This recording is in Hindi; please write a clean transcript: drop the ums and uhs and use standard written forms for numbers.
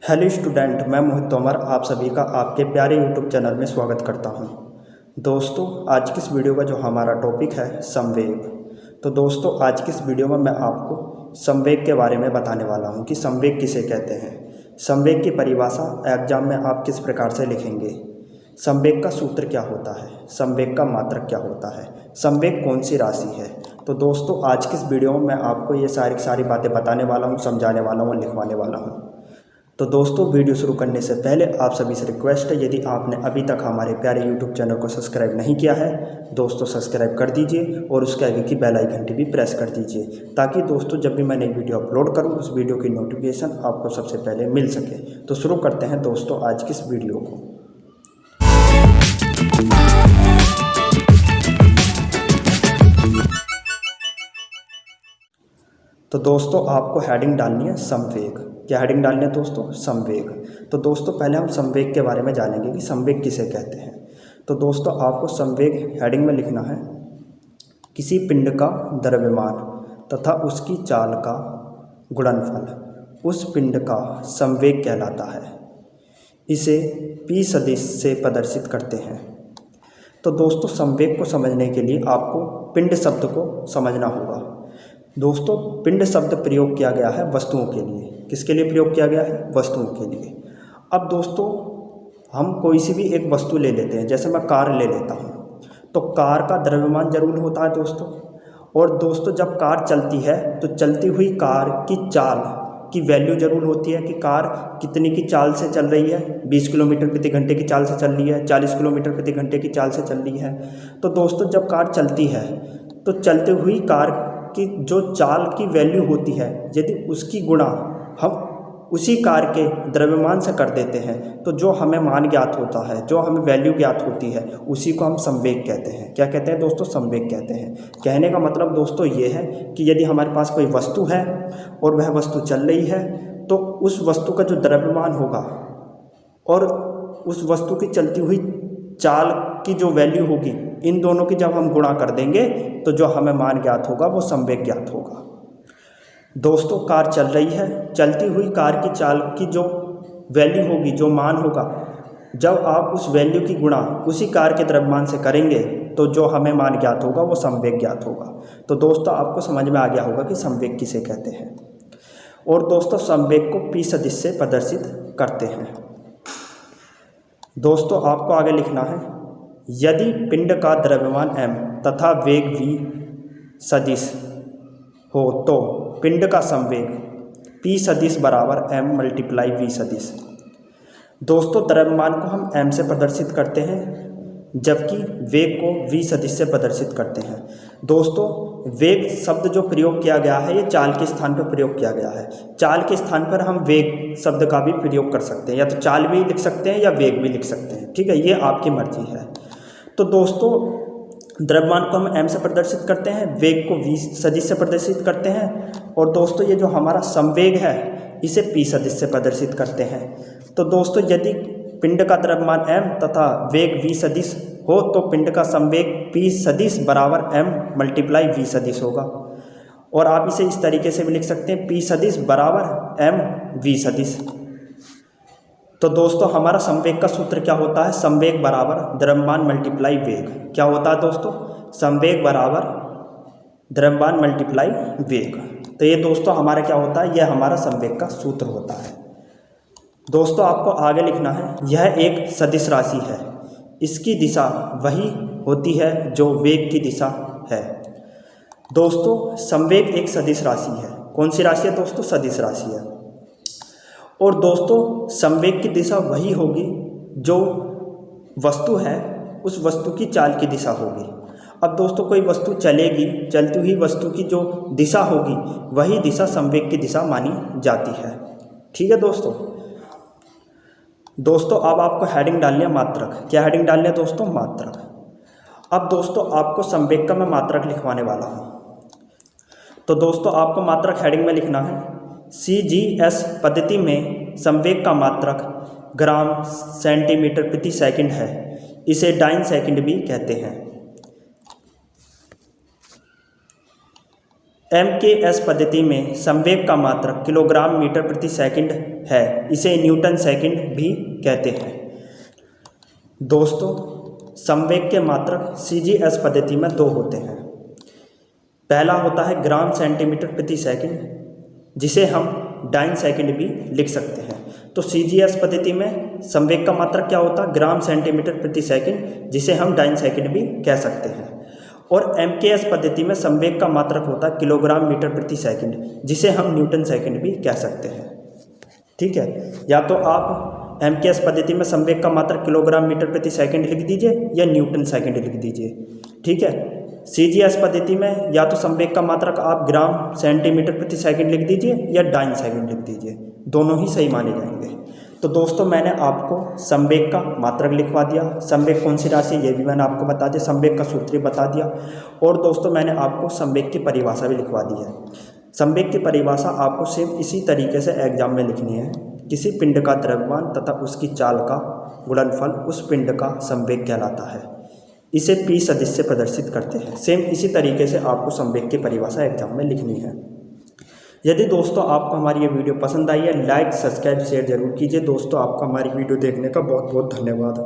हेलो स्टूडेंट, मैं मोहित तोमर आप सभी का आपके प्यारे यूट्यूब चैनल में स्वागत करता हूं। दोस्तों, आज की इस वीडियो का जो हमारा टॉपिक है संवेग। तो दोस्तों, आज की इस वीडियो में मैं आपको संवेग के बारे में बताने वाला हूं कि संवेग किसे कहते हैं। संवेग की परिभाषा एग्जाम में आप किस प्रकार से लिखेंगे, संवेग का सूत्र क्या होता है, संवेग का मात्रक क्या होता है, संवेग कौन सी राशि है। तो दोस्तों, आज की इस वीडियो में मैं आपको ये सारी बातें बताने वाला हूँ, समझाने वाला हूँ, लिखवाने वाला हूँ। तो दोस्तों, वीडियो शुरू करने से पहले आप सभी से रिक्वेस्ट है, यदि आपने अभी तक हमारे प्यारे यूट्यूब चैनल को सब्सक्राइब नहीं किया है दोस्तों, सब्सक्राइब कर दीजिए और उसके आगे की बेल आइकन घंटी भी प्रेस कर दीजिए, ताकि दोस्तों जब भी मैं नई वीडियो अपलोड करूं उस वीडियो की नोटिफिकेशन आपको सबसे पहले मिल सके। तो शुरू करते हैं दोस्तों आज की इस वीडियो को। तो दोस्तों, आपको हेडिंग डालनी है संवेग। क्या हेडिंग डालनी है दोस्तों? संवेग। तो दोस्तों, पहले हम संवेग के बारे में जानेंगे कि संवेग किसे कहते हैं। तो दोस्तों, आपको संवेग हेडिंग में लिखना है किसी पिंड का द्रव्यमान तथा उसकी चाल का गुणनफल उस पिंड का संवेग कहलाता है। इसे p सदिश से प्रदर्शित करते हैं। तो दोस्तों, संवेग को समझने के लिए आपको पिंड शब्द को समझना होगा। दोस्तों, पिंड शब्द प्रयोग किया गया है वस्तुओं के लिए। किसके लिए प्रयोग किया गया है? वस्तुओं के लिए। अब दोस्तों, हम कोई सी भी एक वस्तु ले लेते हैं, जैसे मैं कार ले लेता हूँ, तो कार का द्रव्यमान जरूर होता है दोस्तों। और दोस्तों, जब कार चलती है तो चलती हुई कार की चाल की वैल्यू जरूर होती है कि कार कितनी की चाल से चल रही है। 20 किलोमीटर प्रति घंटे की चाल से चल रही है, 40 किलोमीटर प्रति घंटे की चाल से चल रही है। तो दोस्तों, जब कार चलती है तो चलती हुई कार की जो चाल की वैल्यू होती है, यदि उसकी गुणा हम उसी कार के द्रव्यमान से कर देते हैं तो जो हमें मान ज्ञात होता है, जो हमें वैल्यू ज्ञात होती है, उसी को हम संवेग कहते हैं। क्या कहते हैं दोस्तों? संवेग कहते हैं। कहने का मतलब दोस्तों ये है कि यदि हमारे पास कोई वस्तु है और वह वस्तु चल रही है, तो उस वस्तु का जो द्रव्यमान होगा और उस वस्तु की चलती हुई चाल की जो वैल्यू होगी, इन दोनों की जब हम गुणा कर देंगे तो जो हमें मान ज्ञात होगा वो संवेग ज्ञात होगा। दोस्तों, कार चल रही है, चलती हुई कार की चाल की जो वैल्यू होगी, जो मान होगा, जब आप उस वैल्यू की गुणा उसी कार के द्रव्यमान से करेंगे तो जो हमें मान ज्ञात होगा वो संवेग ज्ञात होगा। तो दोस्तों, आपको समझ में आ गया होगा कि संवेग किसे कहते हैं। और दोस्तों, संवेग को p सदिश से प्रदर्शित करते हैं। दोस्तों, आपको आगे लिखना है, यदि पिंड का द्रव्यमान m तथा वेग v सदिश हो तो पिंड का संवेग p सदिश बराबर m मल्टीप्लाई v सदिश। दोस्तों, द्रव्यमान को हम m से प्रदर्शित करते हैं, जबकि वेग को v सदिश से प्रदर्शित करते हैं। दोस्तों, वेग शब्द जो प्रयोग किया गया है ये चाल के स्थान पर प्रयोग किया गया है। चाल के स्थान पर हम वेग शब्द का भी प्रयोग कर सकते हैं, या तो चाल भी लिख सकते हैं या वेग भी लिख सकते हैं। ठीक है, ये आपकी मर्जी है। तो दोस्तों, द्रव्यमान को हम m से प्रदर्शित करते हैं, वेग को v सदिश से प्रदर्शित करते हैं, और दोस्तों ये जो हमारा संवेग है इसे p सदिश से प्रदर्शित करते हैं। तो दोस्तों, यदि पिंड का द्रव्यमान m तथा वेग v सदिश हो तो पिंड का संवेग p सदिश बराबर m मल्टीप्लाई v सदिश होगा। और आप इसे इस तरीके से भी लिख सकते हैं, p सदिश बराबर m v सदिश। तो दोस्तों, हमारा संवेग का सूत्र क्या होता है? संवेग बराबर द्रव्यमान मल्टीप्लाई वेग। क्या होता है दोस्तों? संवेग बराबर द्रव्यमान मल्टीप्लाई वेग। तो ये दोस्तों हमारा क्या होता है? यह हमारा संवेग का सूत्र होता है। दोस्तों, आपको आगे लिखना है, यह एक सदिश राशि है, इसकी दिशा वही होती है जो वेग की दिशा है। दोस्तों, संवेग एक सदिश राशि है। कौन सी राशि है दोस्तों? सदिश राशि है। और दोस्तों, संवेग की दिशा वही होगी जो वस्तु है उस वस्तु की चाल की दिशा होगी। अब दोस्तों, कोई वस्तु चलेगी, चलती हुई वस्तु की जो दिशा होगी वही दिशा संवेग की दिशा मानी जाती है। ठीक है दोस्तों। दोस्तों, अब आपको हेडिंग डालनी है मात्रक। क्या हेडिंग डालनी है दोस्तों? मात्रक। अब दोस्तों, आपको संवेग का मैं मात्रक लिखवाने वाला हूँ। तो दोस्तों, आपको मात्रक हेडिंग में लिखना है, CGS पद्धति में संवेग का मात्रक ग्राम सेंटीमीटर प्रति सेकंड है, इसे डाइन सेकंड भी कहते हैं। MKS पद्धति में संवेग का मात्रक किलोग्राम मीटर प्रति सेकंड है, इसे न्यूटन सेकंड भी कहते हैं। दोस्तों संवेग के मात्रक CGS पद्धति में दो होते हैं। पहला होता है ग्राम सेंटीमीटर प्रति सेकंड, जिसे हम डाइन सेकंड भी लिख सकते हैं। तो CGS पद्धति में संवेग का मात्रक क्या होता है? ग्राम सेंटीमीटर प्रति सेकंड, जिसे हम डाइन सेकंड भी कह सकते हैं। और MKS पद्धति में संवेग का मात्रक होता है किलोग्राम मीटर प्रति सेकंड, जिसे हम न्यूटन सेकंड भी कह सकते हैं। ठीक है, या तो आप MKS पद्धति में संवेग का मात्रक किलोग्राम मीटर प्रति सेकंड लिख दीजिए या न्यूटन सेकंड लिख दीजिए। ठीक है, CGS पद्धति में या तो संवेग का मात्रक आप ग्राम सेंटीमीटर प्रति सेकंड लिख दीजिए या डाइन सेकंड लिख दीजिए, दोनों ही सही माने जाएंगे। तो दोस्तों मैंने आपको संवेग का मात्रक लिखवा दिया, संवेग कौन सी राशि ये भी मैंने आपको बता दिया, संवेग का सूत्र बता दिया, और दोस्तों मैंने आपको संवेग की परिभाषा भी लिखवा दी है। संवेग की परिभाषा आपको सेम इसी तरीके से एग्जाम में लिखनी है। किसी पिंड का द्रव्यमान तथा उसकी चाल का गुणनफल उस पिंड का संवेग कहलाता है, इसे P सदिश से प्रदर्शित करते हैं। सेम इसी तरीके से आपको संवेग की परिभाषा एग्जाम में लिखनी है। यदि दोस्तों आपको हमारी ये वीडियो पसंद आई है, लाइक सब्सक्राइब शेयर जरूर कीजिए। दोस्तों आपका हमारी वीडियो देखने का बहुत बहुत धन्यवाद।